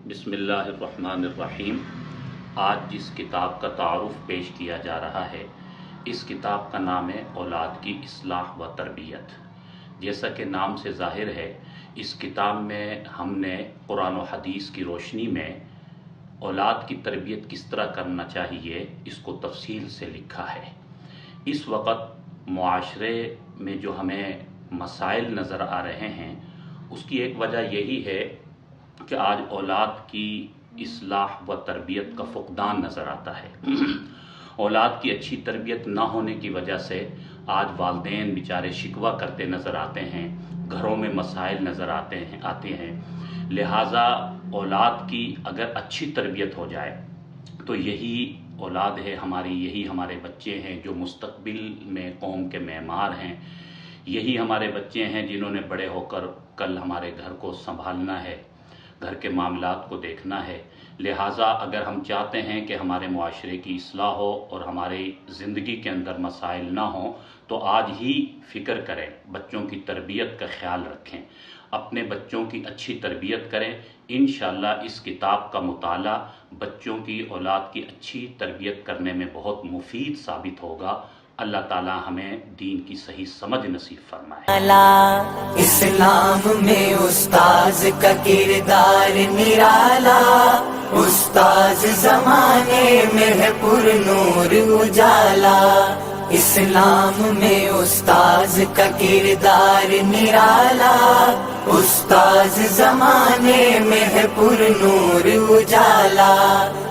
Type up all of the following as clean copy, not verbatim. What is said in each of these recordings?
बिस्मिल्लाहिर्रहमानिर्रहीम। आज जिस किताब का तारुफ पेश किया जा रहा है, इस किताब का नाम है औलाद की इस्लाह व तरबियत। जैसा कि नाम से ज़ाहिर है, इस किताब में हमने कुरान व हदीस की रोशनी में औलाद की तरबियत किस तरह करना चाहिए, इसको तफसील से लिखा है। इस वक्त मुआशरे में जो हमें मसाइल नज़र आ रहे हैं, उसकी एक वजह यही है कि आज औलाद की इस्लाह व तरबियत का फुकदान नज़र आता है। औलाद की अच्छी तरबियत ना होने की वजह से आज वालिदैन बेचारे शिकवा करते नज़र आते हैं, घरों में मसाइल नज़र आते हैं। लिहाजा औलाद की अगर अच्छी तरबियत हो जाए तो यही औलाद है हमारी, यही हमारे बच्चे हैं जो मुस्तकबिल में कौम के मेमार हैं। यही हमारे बच्चे हैं जिन्होंने बड़े होकर कल हमारे घर को संभालना है, घर के मामलात को देखना है। लिहाजा अगर हम चाहते हैं कि हमारे मुआशरे की इस्लाह हो और हमारी ज़िंदगी के अंदर मसाइल ना हो, तो आज ही फ़िक्र करें, बच्चों की तरबियत का ख्याल रखें, अपने बच्चों की अच्छी तरबियत करें। इंशाअल्लाह इस किताब का मुताला बच्चों की, औलाद की अच्छी तरबियत करने में बहुत मुफीद साबित होगा। अल्लाह ताला हमें दीन की सही समझ नसीब फरमाए। इस्लाम में उस्ताज का किरदार निराला, उस्ताज जमाने में है पुरनूर उजाला। इस्लाम में उस्ताज का किरदार निराला, उस्ताज जमाने में है पुरनूर उजाला।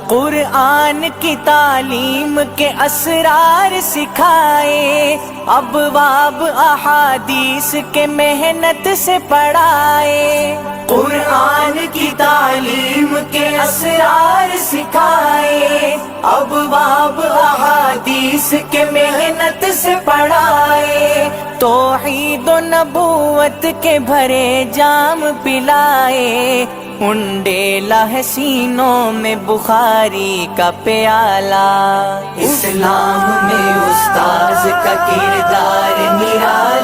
कुरान की तालीम के असरार सिखाए, अबवाब अहादीस के मेहनत से पढ़ाए। कुरान की तालीम के असरार सिखाए, अबवाब अहादीस के मेहनत से पढ़ाए। तौहीद व नबूवत के भरे जाम पिलाए, उंडेला है सीनों में बुखारी का प्याला। इस्लाम में उस्ताज का किरदार निराला।